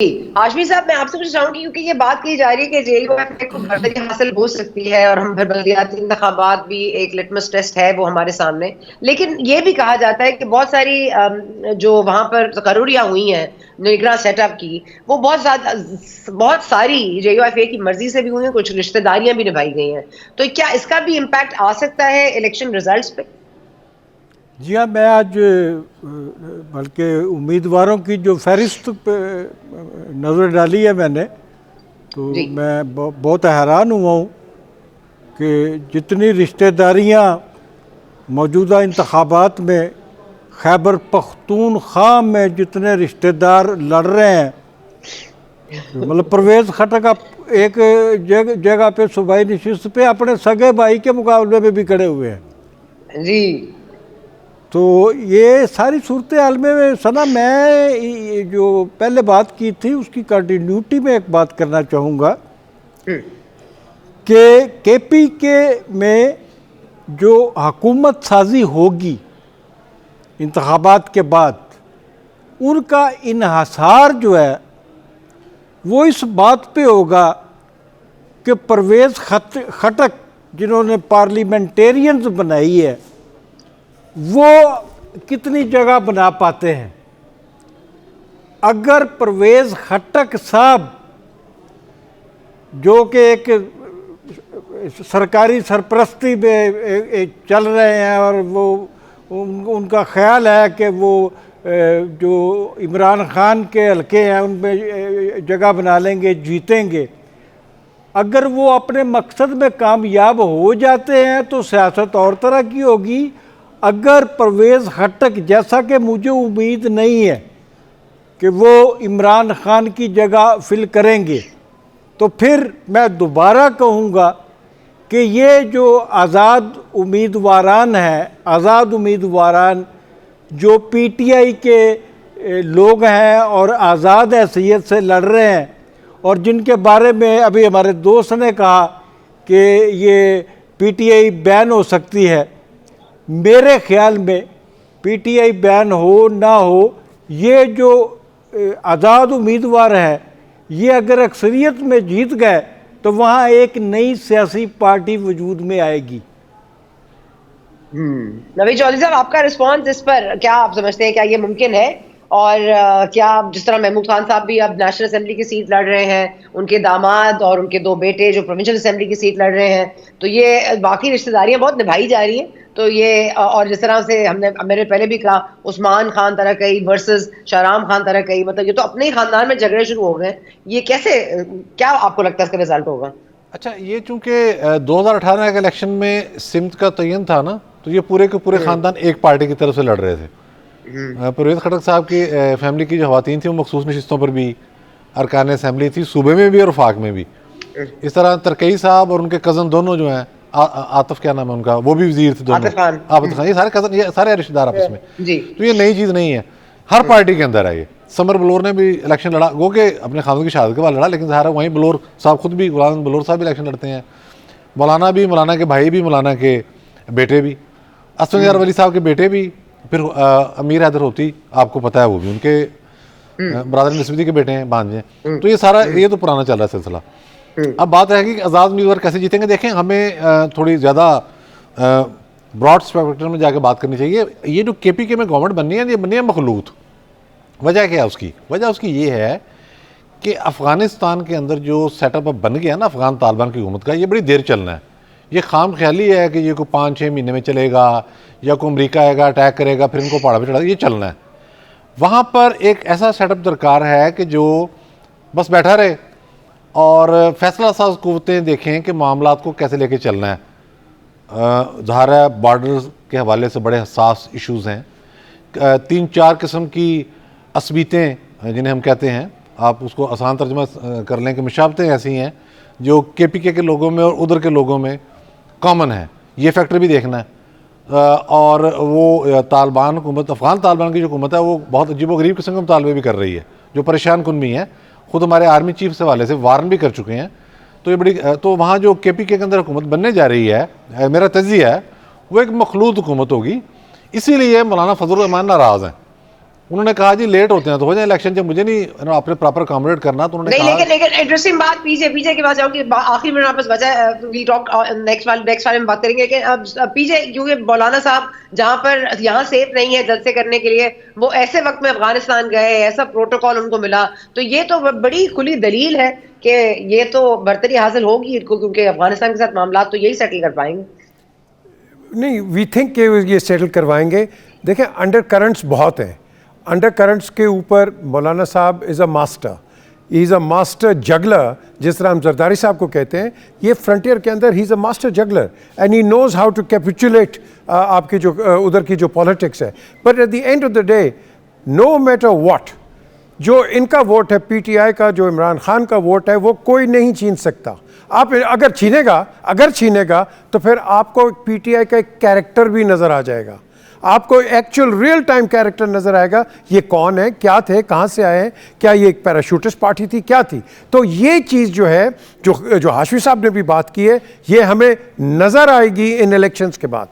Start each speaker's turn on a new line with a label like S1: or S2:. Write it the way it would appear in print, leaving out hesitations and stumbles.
S1: हाशमी साहब, मैं आपसे पूछना चाहूंगी क्योंकि ये बात की जा रही है कि जेयूएफ को बर्तरी हासिल हो सकती है और हम फिर बल्दियाती इंतखाबात भी एक लिटमस टेस्ट है वो हमारे सामने। लेकिन ये भी कहा जाता है कि बहुत सारी जो वहां पर तकर्रुरियां हुई हैं निगरान सेटअप की, वो बहुत सारी जेयूएफ की मर्जी से भी हुई हैं, कुछ रिश्तेदारियां भी निभाई गई हैं। तो क्या इसका भी इम्पैक्ट आ सकता है इलेक्शन रिजल्ट पे?
S2: जी हाँ, मैं आज बल्कि उम्मीदवारों की जो फहरिस्त पे नज़र डाली है मैंने, तो
S1: जी।
S2: मैं बहुत हैरान हुआ हूँ कि जितनी रिश्तेदारियाँ मौजूदा इंतखाबात में खैबर पख्तूनख्वा में जितने रिश्तेदार लड़ रहे हैं, मतलब परवेज़ खटक आप एक जगह पे सूबाई नशिस्त पे अपने सगे भाई के मुकाबले में भी खड़े हुए हैं।
S1: जी।
S2: तो ये सारी सूरत हाल में सना, मैं जो पहले बात की थी उसकी कंटिन्यूटी में एक बात करना चाहूँगा कि केपीके में जो हुकूमत साजी होगी इंतखाबात के बाद, उनका इन्हसार जो है वो इस बात पे होगा कि परवेज़ खटक जिन्होंने पार्लियामेंटेरियंस बनाई है वो कितनी जगह बना पाते हैं। अगर परवेज़ खटक साहब जो कि एक सरकारी सरपरस्ती में चल रहे हैं और वो उनका ख्याल है कि वो जो इमरान खान के हल्के हैं उनमें जगह बना लेंगे, जीतेंगे, अगर वो अपने मकसद में कामयाब हो जाते हैं तो सियासत और तरह की होगी। अगर परवेज़ खटक, जैसा कि मुझे उम्मीद नहीं है कि वो इमरान खान की जगह फिल करेंगे, तो फिर मैं दोबारा कहूँगा कि ये जो आज़ाद उम्मीदवारान हैं, आज़ाद उम्मीदवारान जो पीटीआई के लोग हैं और आज़ाद हैसियत से लड़ रहे हैं और जिनके बारे में अभी हमारे दोस्त ने कहा कि ये पीटीआई बैन हो सकती है, मेरे ख्याल में पीटीआई बैन हो ना हो, ये जो आज़ाद उम्मीदवार है ये अगर अक्सरियत में जीत गए तो वहाँ एक नई सियासी पार्टी वजूद में आएगी।
S1: नवीद चौधरी साहब, आपका रिस्पॉन्स इस पर क्या आप समझते हैं, क्या ये मुमकिन है? और क्या जिस तरह महमूद खान साहब भी अब नेशनल असेंबली की सीट लड़ रहे हैं, उनके दामाद और उनके दो बेटे जो प्रोविंशियल असेंबली की सीट लड़ रहे हैं, तो ये बाकी रिश्तेदारियां बहुत निभाई जा रही हैं। तो ये और जिस तरह से हमने मेरे पहले भी कहा, उस्मान खान तरकई वर्सेस शाहराम खान तरकई, मतलब ये तो अपने ही खानदान में झगड़े शुरू हो गए। ये कैसे, क्या आपको लगता है इसका रिजल्ट होगा?
S3: अच्छा, ये चूंकि 2018 के इलेक्शन में सिमत का तयन था ना, तो ये पूरे के पूरे खानदान एक पार्टी की तरफ से लड़ रहे थे। परवेज़ खटक साहब की फैमिली की जो ख़वातीन थी वो मखसूस नशिस्तों पर भी अरकान असम्बली थी, सूबे में भी और वफाक में भी। इस तरह तरकई साहब और उनके कज़न दोनों जो हैं, आतिफ क्या नाम है उनका, वो भी वजीर थे दोनों, आतिफ खान, ये सारे कज़न, ये सारे रिश्तेदार आपस में। तो ये नई चीज़ नहीं है, हर पार्टी के अंदर है ये। समर बलोर ने भी इलेक्शन लड़ा, वो कि अपने खानों की शहादत के बाद लड़ा, लेकिन ज़ाहिर वहीं बलोर साहब खुद भी, गुलाम बलोर साहब भी इलेक्शन लड़ते हैं, मौलाना भी, मौलाना के भाई भी, मौलाना के बेटे भी, असद यार वली साहब के बेटे भी, फिर अमीर हैदर होती, आपको पता है वो भी उनके बरादर नस्बती के बेटे हैं, भांजे हैं। तो ये सारा, ये तो पुराना चल रहा है सिलसिला। अब बात है कि आज़ाद उम्मीदवार कैसे जीतेंगे। देखें, हमें थोड़ी ज़्यादा ब्रॉड स्पेक्ट्रम में जाकर बात करनी चाहिए। ये जो केपीके में गवर्नमेंट बननी है, ये बननी है मखलूत। वजह क्या है उसकी? वजह उसकी ये है कि अफ़गानिस्तान के अंदर जो सेटअप बन गया ना अफ़गान तालिबान की हुकूमत का, ये बड़ी देर चलना है। ये खाम ख्याली है कि ये कोई 5-6 महीने में चलेगा या कोई अमरीका आएगा, अटैक करेगा, फिर इनको पहाड़ पर चढ़ा, ये चलना है। वहाँ पर एक ऐसा सेटअप दरकार है कि जो बस बैठा रहे और फैसला साज कुव्वतें देखें कि मामलात को कैसे लेके चलना है। ज़ाहिर है बॉर्डर के हवाले से बड़े हसास इश्यूज़ हैं, 3-4 किस्म की असबीतें जिन्हें हम कहते हैं, आप उसको आसान तर्जुमा कर लें कि मुशाबतें ऐसी हैं जो केपीके के लोगों में और उधर के लोगों में कॉमन है। ये फैक्टर भी देखना है। और वो तालिबान हुकूमत, अफ़गान तालिबान की जो हुकूमत है, वो बहुत अजीबोगरीब किस्म के मुतालबे भी कर रही है जो परेशान कुन भी हैं। खुद हमारे आर्मी चीफ से हवाले से वार्न भी कर चुके हैं। तो ये बड़ी, तो वहाँ जो केपीके के अंदर हुकूमत बनने जा रही है, मेरा तज़िया है वो एक मखलूत हुकूमत होगी। इसीलिए मौलाना फजल रहमान नाराज़ हैं उन्होंने कहा जी लेट होते हैं तो हो जाए इलेक्शन, जब मुझे नहीं आपने प्रॉपर अकोमोडेट करना तो उन्होंने
S1: नहीं,
S3: कहा।
S1: लेकिन इंटरेस्टिंग बात पीजे के पास जाऊंगी, आखिरी में वापस बचा है, वी टॉक नेक्स्ट वाले में बात करेंगे कि अब पीजे, क्योंकि मौलाना साहब जहां पर यहाँ सेफ नहीं है जलसे करने के लिए, वो ऐसे वक्त में अफगानिस्तान गए, ऐसा प्रोटोकॉल उनको मिला, तो ये तो बड़ी खुली दलील है कि ये तो बरतरी हासिल होगी इनको, क्योंकि अफगानिस्तान के साथ मामला तो यही सेटल कर पाएंगे।
S4: नहीं, वी थिंक कि ये सेटल करवाएंगे। देखें, अंडर करंट्स बहुत हैं। अंडर करंट्स के ऊपर मौलाना साहब is a master, he is a master juggler, जिस तरह हम जरदारी साहब को कहते हैं। ये फ्रंटियर के अंदर ही is a master juggler and he knows how to capitulate आपकी जो उधर की जो पॉलिटिक्स है। But at the end of the day, no matter what, जो इनका वोट है पीटीआई का, जो इमरान खान का वोट है, वो कोई नहीं छीन सकता। आप अगर छीनेगा तो फिर आपको पीटीआई का एक कैरेक्टर भी नज़र आ जाएगा, आपको एक्चुअल रियल टाइम कैरेक्टर नज़र आएगा, ये कौन है, क्या थे, कहाँ से आए हैं, क्या ये एक पैराशूटिस्ट पार्टी थी, क्या थी। तो ये चीज़ जो है, जो हाशमी साहब ने भी बात की है, ये हमें नज़र आएगी इन इलेक्शंस के बाद।